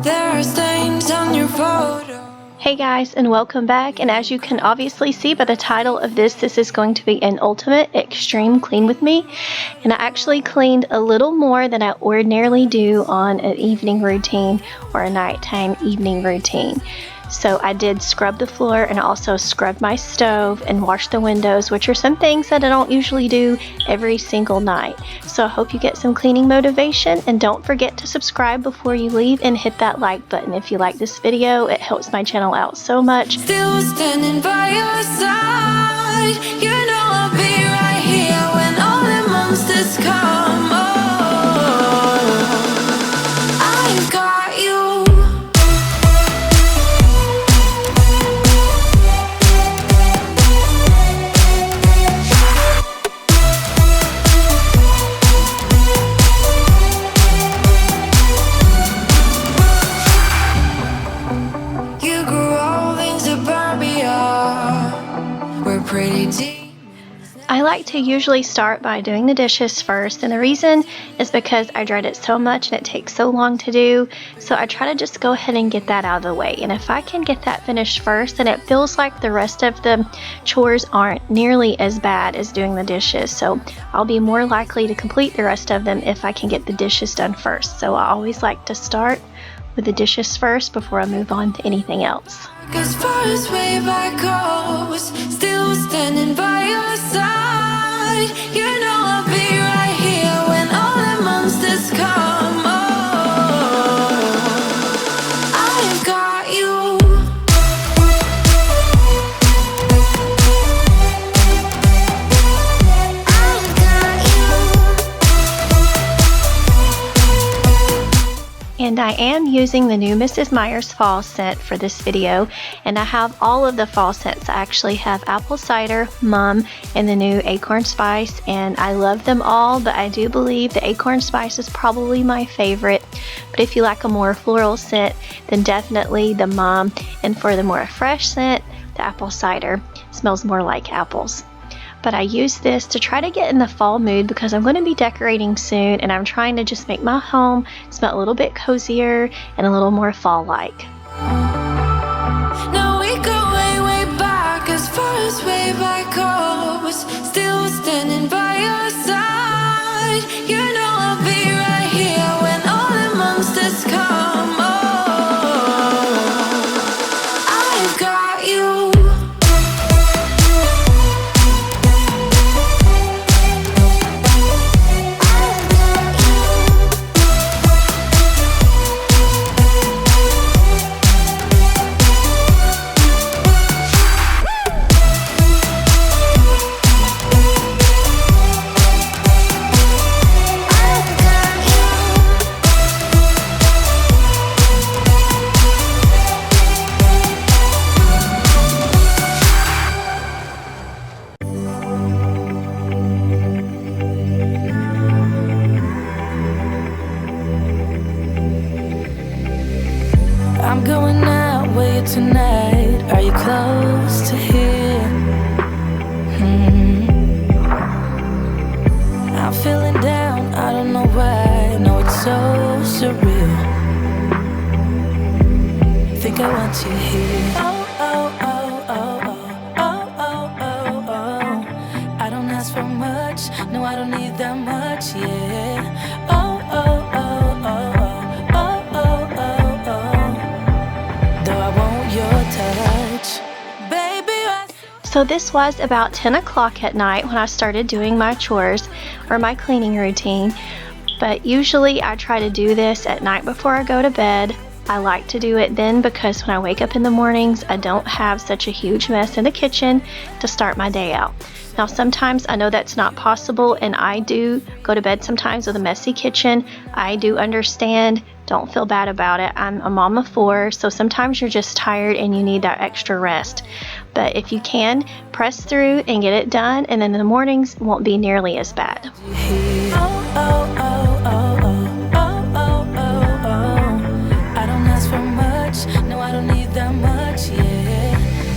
There are stains on your photo. Hey guys, and welcome back. And as you can obviously see by the title of this is going to be an ultimate extreme clean with me. And I actually cleaned a little more than I ordinarily do on an evening routine or a nighttime evening routine. So I did scrub the floor and also scrub my stove and wash the windows, which are some things that I don't usually do every single night. So I hope you get some cleaning motivation, and don't forget to subscribe before you leave and hit that like button if you like this video. It helps my channel out so much. Still standing by your side. You know I'll be right here when all the monsters come. Oh, I've got you. You grew all things that burn me up. We're pretty deep. I like to usually start by doing the dishes first, and the reason is because I dread it so much and it takes so long to do. So I try to just go ahead and get that out of the way, and if I can get that finished first, then it feels like the rest of the chores aren't nearly as bad as doing the dishes. So I'll be more likely to complete the rest of them if I can get the dishes done first. So I always like to start with the dishes first before I move on to anything else. As far as way back goes, still standing by your side. You know I'll be right here when all the monsters come. Oh, I've got you. I've got you. And I am using the new Mrs. Meyer's fall scent for this video, and I have all of the fall scents. I actually have apple cider, mum, and the new acorn spice, and I love them all, but I do believe the acorn spice is probably my favorite. But if you like a more floral scent, then definitely the mum, and for the more fresh scent, the apple cider. Smells more like apples. But I use this to try to get in the fall mood because I'm going to be decorating soon, and I'm trying to just make my home smell a little bit cozier and a little more fall-like. Now we go way, way back, as far as way back goes. Still standing by your side. You know I'll be right here when all the monsters come. Oh, I've got you. I'm going out with you tonight. Are you close to here? I'm feeling down, I don't know why. No, it's so surreal. Think I want you here. Oh, oh, oh, oh, oh, oh, oh, oh, oh. I don't ask for much, no, I don't need that much, yeah. Oh, oh, oh, oh, oh, oh, oh, oh. Though I want your touch, baby. So this was about 10 o'clock at night when I started doing my chores or my cleaning routine. But usually I try to do this at night before I go to bed. I like to do it then because when I wake up in the mornings, I don't have such a huge mess in the kitchen to start my day out. Now sometimes I know that's not possible, and I do go to bed sometimes with a messy kitchen. I do understand. Don't feel bad about it. I'm a mom of 4, so sometimes you're just tired and you need that extra rest. But if you can, press through and get it done, and then the mornings won't be nearly as bad. I don't ask for much, no, I don't need that much, yeah.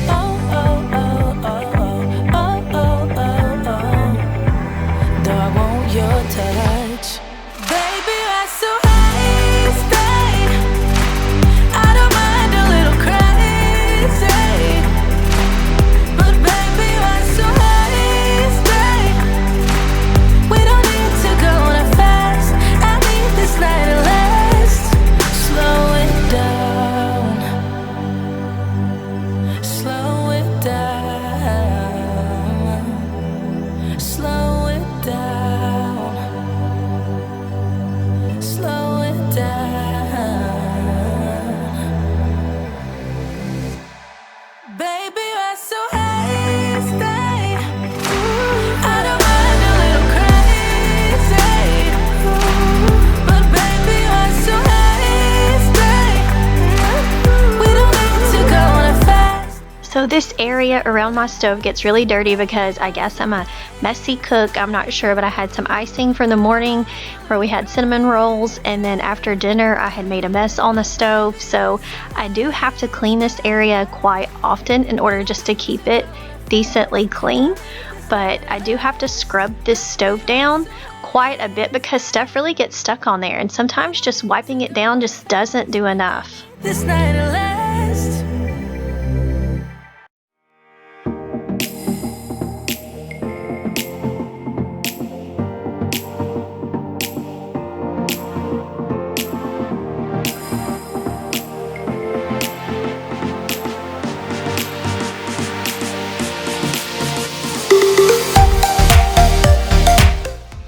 Oh, oh, oh, oh, oh, oh. this area around my stove gets really dirty because I guess I'm a messy cook. I'm not sure, but I had some icing from the morning where we had cinnamon rolls, and then after dinner I had made a mess on the stove. So I do have to clean this area quite often in order just to keep it decently clean. But I do have to scrub this stove down quite a bit because stuff really gets stuck on there, and sometimes just wiping it down just doesn't do enough. This night will last.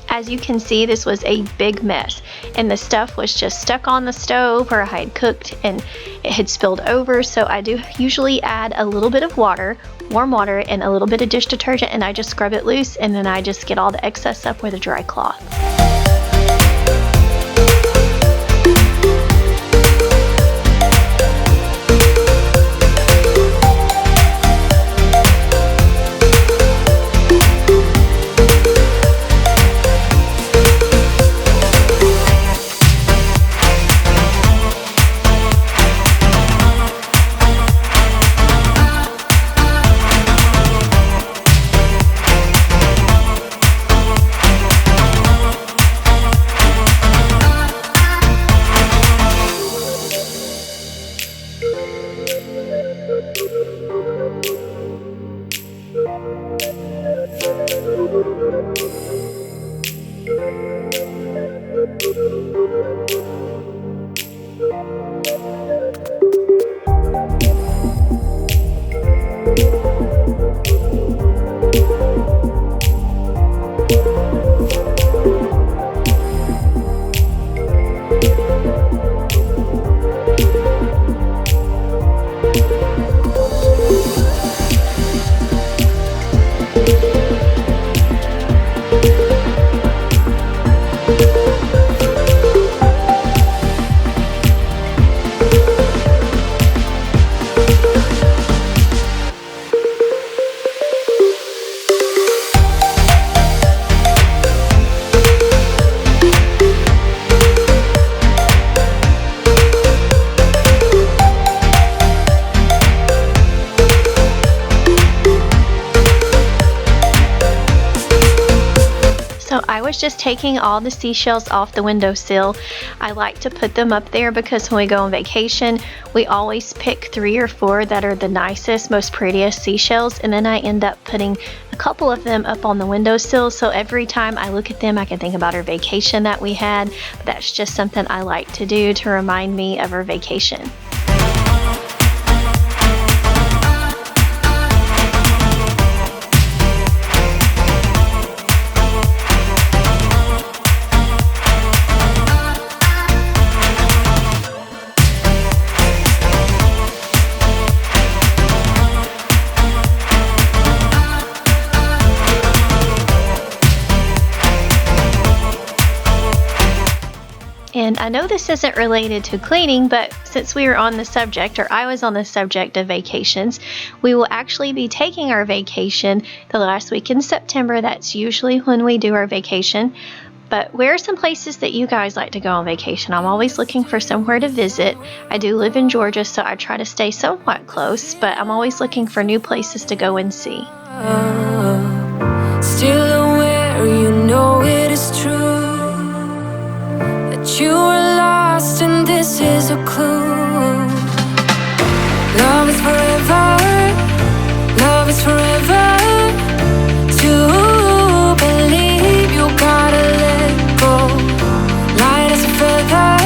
As you can see, this was a big mess, and the stuff was just stuck on the stove where I had cooked and it had spilled over. So I do usually add a little bit of water, warm water, and a little bit of dish detergent, and I just scrub it loose, and then I just get all the excess up with a dry cloth. I was just taking all the seashells off the windowsill. I like to put them up there because when we go on vacation, we always pick 3 or 4 that are the nicest, most prettiest seashells, and then I end up putting a couple of them up on the windowsill, so every time I look at them I can think about our vacation that we had. But that's just something I like to do to remind me of our vacation. And I know this isn't related to cleaning, but since we were on the subject, or I was on the subject of vacations, we will actually be taking our vacation the last week in September. That's usually when we do our vacation. But where are some places that you guys like to go on vacation? I'm always looking for somewhere to visit. I do live in Georgia, so I try to stay somewhat close, but I'm always looking for new places to go and see. Still aware, you know it is true. You were lost and this is a clue. Love is forever. Love is forever. To believe you gotta let go. Light as a feather.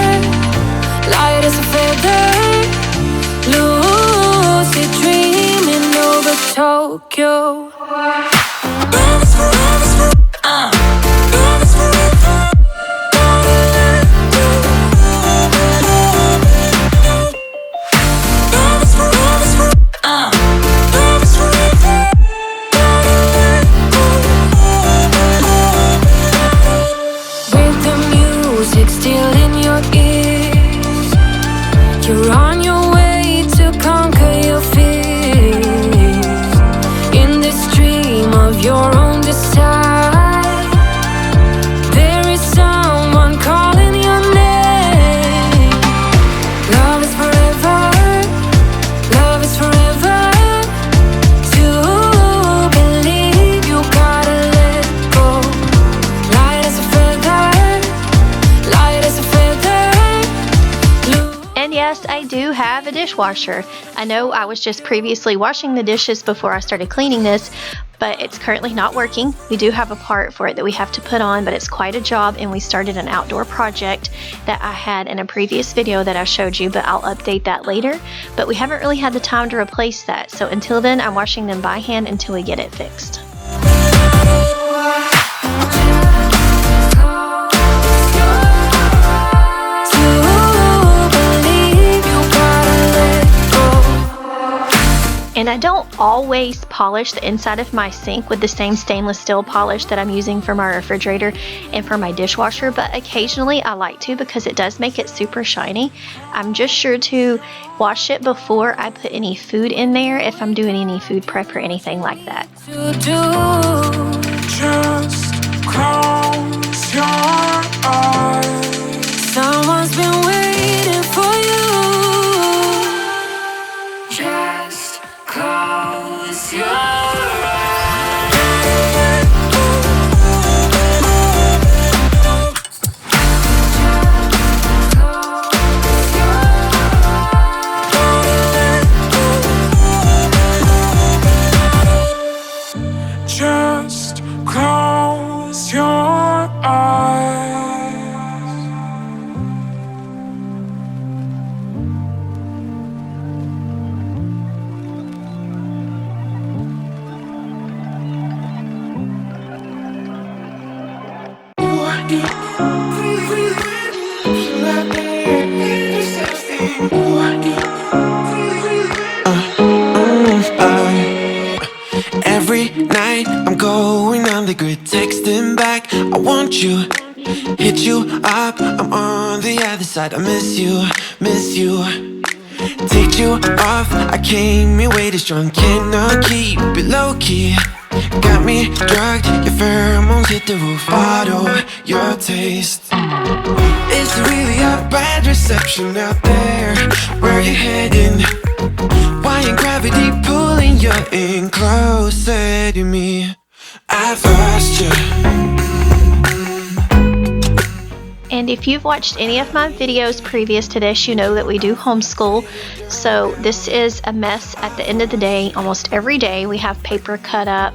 Light as a feather. Lucid dreaming over Tokyo. Love is forever. Love is forever. Still in your ears, you're on your way to conquer your fears. have a dishwasher. I know I was just previously washing the dishes before I started cleaning this, but it's currently not working. We do have a part for it that we have to put on, but it's quite a job, and we started an outdoor project that I had in a previous video that I showed you, but I'll update that later. But we haven't really had the time to replace that, so until then I'm washing them by hand until we get it fixed. And I don't always polish the inside of my sink with the same stainless steel polish that I'm using for my refrigerator and for my dishwasher, but occasionally I like to because it does make it super shiny. I'm just sure to wash it before I put any food in there if I'm doing any food prep or anything like that. Just close your eyes. Someone's been waiting for you. Just close your eyes. Just close your eyes. Every night I'm going on the grid, texting back, I want you, hit you up, I'm on the other side, I miss you, take you off, I came here way too strong, cannot keep it low-key, got me drugged, your pheromones hit the roof, bottle your taste. It's really a bad reception out there, where you heading? Why ain't gravity pulling you in closer to me? I've lost you. And if you've watched any of my videos previous to this, you know that we do homeschool. So this is a mess at the end of the day. Almost every day we have paper cut up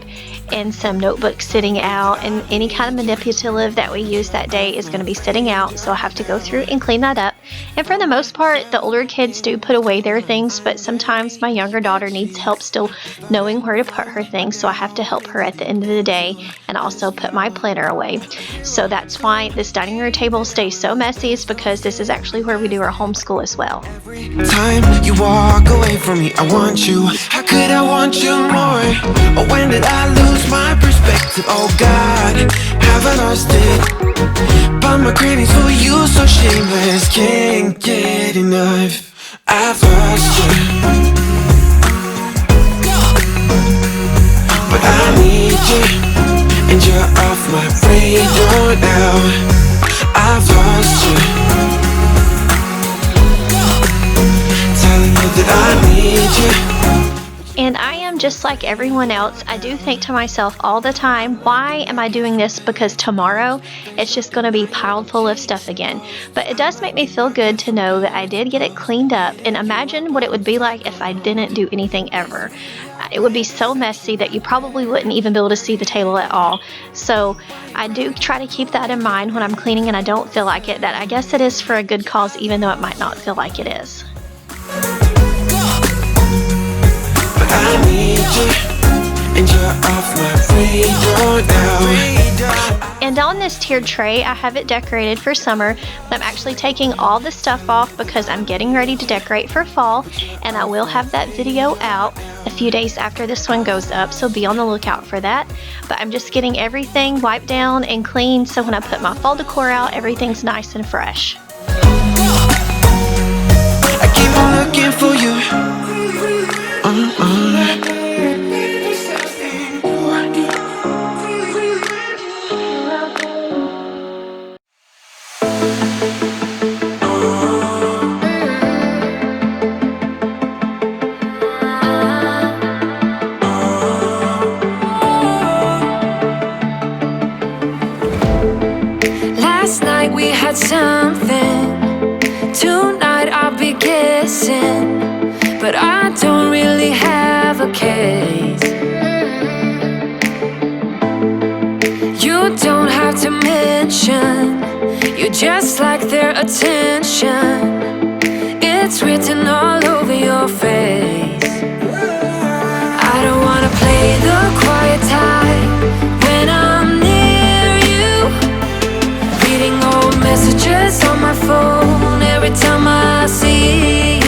and some notebooks sitting out, and any kind of manipulative that we use that day is going to be sitting out, so I have to go through and clean that up. And for the most part, the older kids do put away their things, but sometimes my younger daughter needs help still knowing where to put her things, so I have to help her at the end of the day and also put my planner away. So that's why this dining room table stays so messy, is because this is actually where we do our homeschool as well. Every time you walk away from me, I want you. How could I want you more? Or when did I lose my perspective? Oh God, have I lost it? But my cravings for you so shameless, can't get enough. I've lost you, but I need you, and you're off my radar now. I've lost you, telling you that I need you. And I am just like everyone else. I do think to myself all the time, why am I doing this? Because tomorrow it's just going to be piled full of stuff again. But it does make me feel good to know that I did get it cleaned up. And imagine what it would be like if I didn't do anything ever. It would be so messy that you probably wouldn't even be able to see the table at all. So I do try to keep that in mind when I'm cleaning and I don't feel like it, that I guess it is for a good cause, even though it might not feel like it is. I need you, and you're off my radar now. And on this tiered tray, I have it decorated for summer, but I'm actually taking all the stuff off because I'm getting ready to decorate for fall, and I will have that video out a few days after this one goes up, so be on the lookout for that. But I'm just getting everything wiped down and clean, so when I put my fall decor out, everything's nice and fresh. I keep on looking for you. Last night we had something. Tonight I'll be guessing. but I don't really have a case. You don't have to mention, you just like their attention. It's written all over your face. I don't wanna play the quiet type when I'm near you, reading old messages on my phone every time I see you.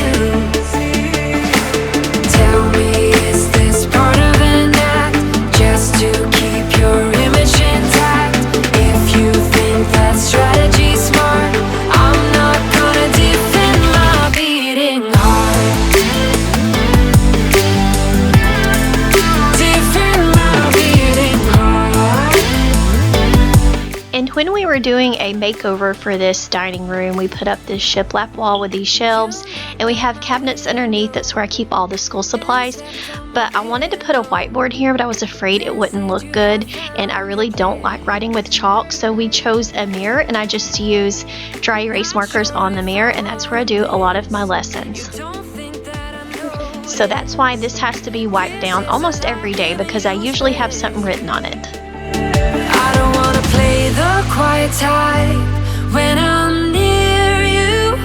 Tell me, is this part of an act, just to keep your image intact? If you think that strategy's smart, I'm not gonna defend my beating heart. Defend my beating heart. And when we were doing a makeover for this dining room, we put up this shiplap wall with these shelves, and we have cabinets underneath. That's where I keep all the school supplies. But I wanted to put a whiteboard here, but I was afraid it wouldn't look good, and I really don't like writing with chalk, so we chose a mirror, and I just use dry erase markers on the mirror, and that's where I do a lot of my lessons. So that's why this has to be wiped down almost every day, because I usually have something written on it. I don't wanna play the quiet type when I'm near you,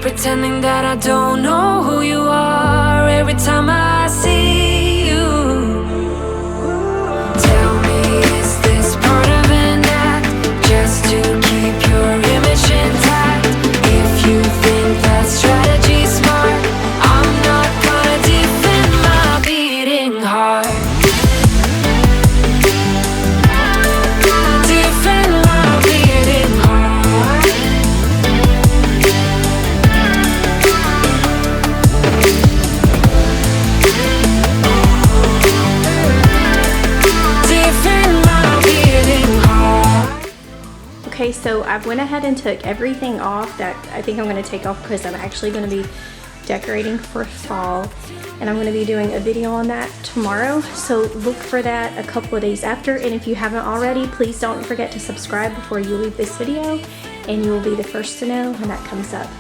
pretending that I don't know who you are every time I see you. Tell me, is this part of an act, just to keep your image intact? If you think that strategy's smart, I'm not gonna defend my beating heart. Okay, so I went ahead and took everything off that I think I'm going to take off, because I'm actually going to be decorating for fall, and I'm going to be doing a video on that tomorrow, so look for that a couple of days after. And if you haven't already, please don't forget to subscribe before you leave this video, and you will be the first to know when that comes up,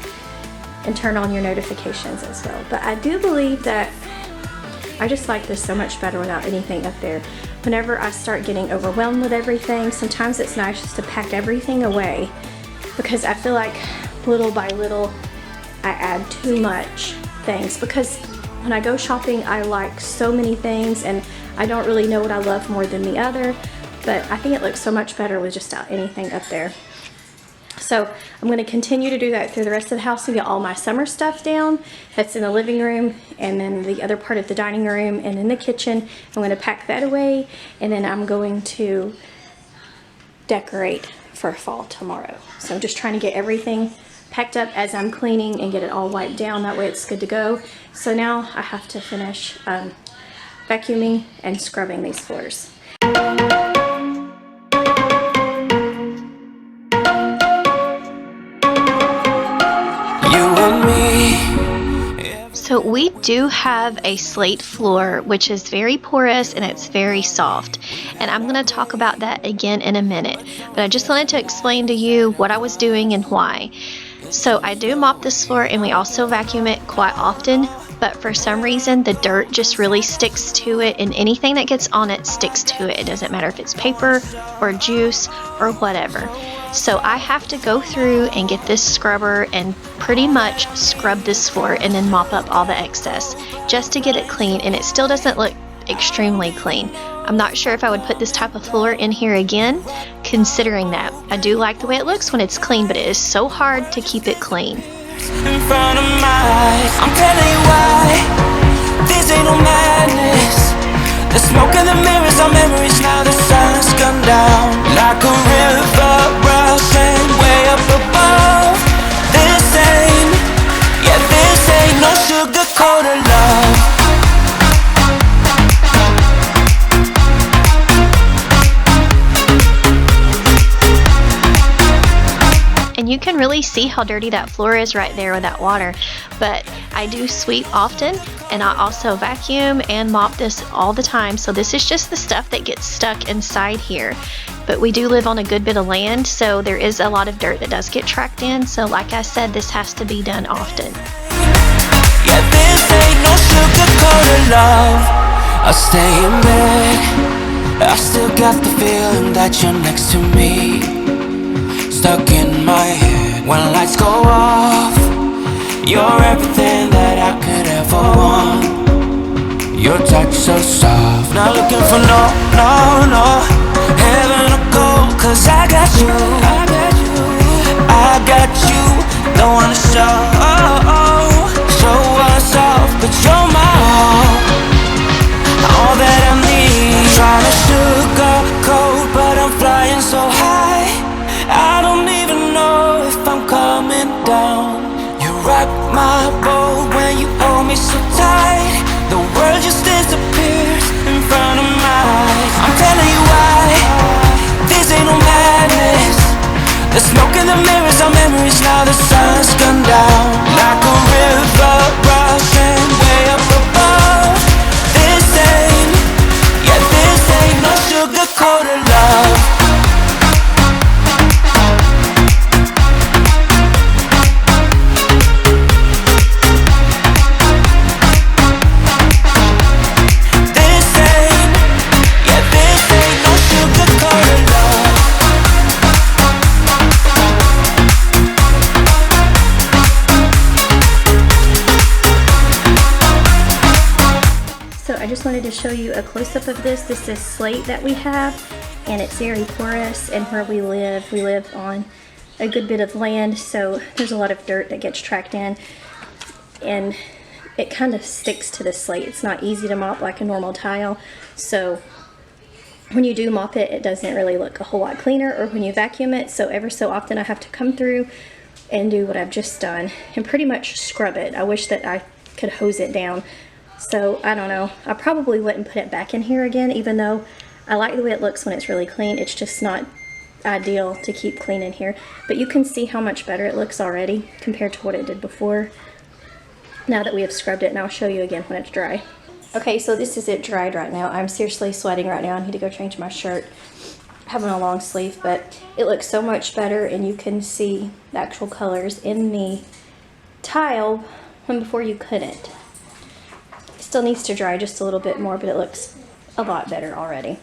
and turn on your notifications as well. But I do believe that I just like this so much better without anything up there. Whenever I start getting overwhelmed with everything, sometimes it's nice just to pack everything away, because I feel like little by little I add too much things, because when I go shopping I like so many things and I don't really know what I love more than the other, but I think it looks so much better with just anything up there. So I'm going to continue to do that through the rest of the house and get all my summer stuff down. That's in the living room, and then the other part of the dining room and in the kitchen. I'm going to pack that away, and then I'm going to decorate for fall tomorrow. So I'm just trying to get everything packed up as I'm cleaning and get it all wiped down. That way it's good to go. So now I have to finish vacuuming and scrubbing these floors. So we do have a slate floor, which is very porous and it's very soft, and I'm going to talk about that again in a minute, but I just wanted to explain to you what I was doing and why. So I do mop this floor, and we also vacuum it quite often, but for some reason the dirt just really sticks to it, and anything that gets on it sticks to it. It doesn't matter if it's paper or juice or whatever. So I have to go through and get this scrubber and pretty much scrub this floor and then mop up all the excess just to get it clean, and it still doesn't look extremely clean. I'm not sure if I would put this type of floor in here again, considering that I do like the way it looks when it's clean, but it is so hard to keep it clean. In front of my eyes, I'm telling you why this ain't no madness. The smoke in the mirrors are memories. Now the sun's gone down like a river rushing way up above. This ain't no sugar-coated love. And you can really see how dirty that floor is right there with that water. But I do sweep often, and I also vacuum and mop this all the time. So this is just the stuff that gets stuck inside here. But we do live on a good bit of land, so there is a lot of dirt that does get tracked in. So like I said, this has to be done often. Yeah, this ain't no sugar-coated love. I'll stay in bed, I still got the feeling that you're next to me, stuck in my head. When lights go off, you're everything that I could ever want. Your touch so soft, not looking for no heaven or gold, 'cause I got you, I got you. Don't wanna show us off, but you're my all that I need. Trying to sugarcoat, but I'm flying so high, I don't even know if I'm coming down. You rock my boat when you hold me so tight, the world just disappears in front of my eyes. I'm telling you why, this ain't no madness. The smoke in the mirrors are memories, now the sun's gone down. Like a river rushing way up above. This ain't no sugar-coated love. I just wanted to show you a close-up of this. This is slate that we have, and it's very porous, and where we live on a good bit of land, so there's a lot of dirt that gets tracked in, and it kind of sticks to the slate. It's not easy to mop like a normal tile, so when you do mop it, it doesn't really look a whole lot cleaner, or when you vacuum it, so ever so often I have to come through and do what I've just done and pretty much scrub it. I wish that I could hose it down. So I don't know, I probably wouldn't put it back in here again, even though I like the way it looks when it's really clean. It's just not ideal to keep clean in here, but you can see how much better it looks already compared to what it did before, now that we have scrubbed it, and I'll show you again when it's dry. Okay, so this is it dried right now. I'm seriously sweating right now. I need to go change my shirt. I have on a long sleeve, but it looks so much better, and you can see the actual colors in the tile when before you couldn't. Still needs to dry just a little bit more, but it looks a lot better already.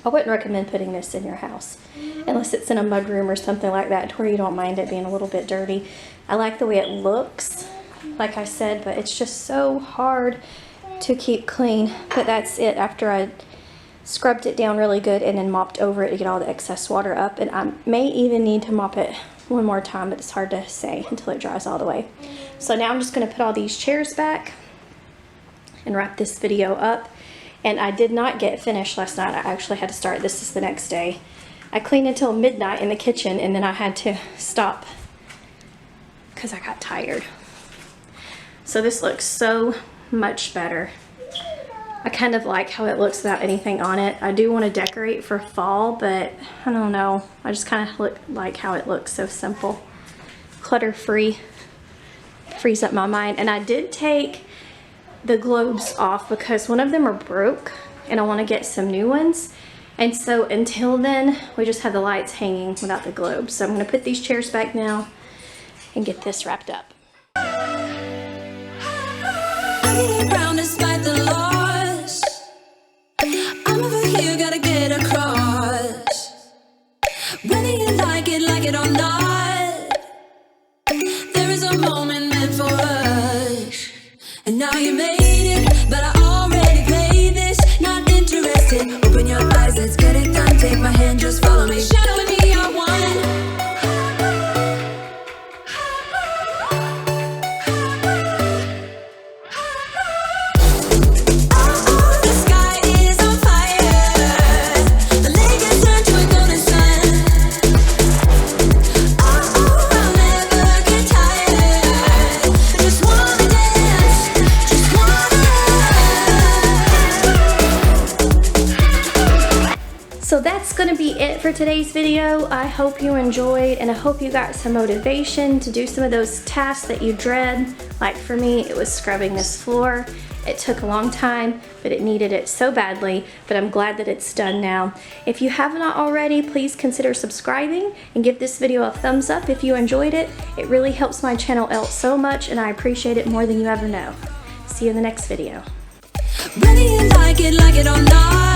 I wouldn't recommend putting this in your house unless it's in a mud room or something like that, to where you don't mind it being a little bit dirty. I like the way it looks, like I said, but it's just so hard to keep clean. But that's it after I scrubbed it down really good and then mopped over it to get all the excess water up. And I may even need to mop it one more time, but it's hard to say until it dries all the way. So now I'm just going to put all these chairs back and wrap this video up. And I did not get finished last night. I actually had to start. This is the next day. I cleaned until midnight in the kitchen, and then I had to stop because I got tired. So this looks so much better. I kind of like how it looks without anything on it. I do want to decorate for fall, but I don't know. I just kind of like how it looks so simple. Clutter-free. Frees up my mind. And I did take the globes off because one of them are broke and I want to get some new ones, and so until then we just have the lights hanging without the globes. So I'm going to put these chairs back now and get this wrapped up. Around despite the loss, I'm over here, gotta get across. Whether you like it or not, there is a moment meant for us. And now you made it, but I already played this. Not interested, open your eyes, let's get it done. Take my hand, just follow me. Shadow and me are one. So that's going to be it for today's video. I hope you enjoyed, and I hope you got some motivation to do some of those tasks that you dread. Like for me, it was scrubbing this floor. It took a long time, but it needed it so badly, but I'm glad that it's done now. If you have not already, please consider subscribing and give this video a thumbs up if you enjoyed it. It really helps my channel out so much, and I appreciate it more than you ever know. See you in the next video. Whether you like it or not.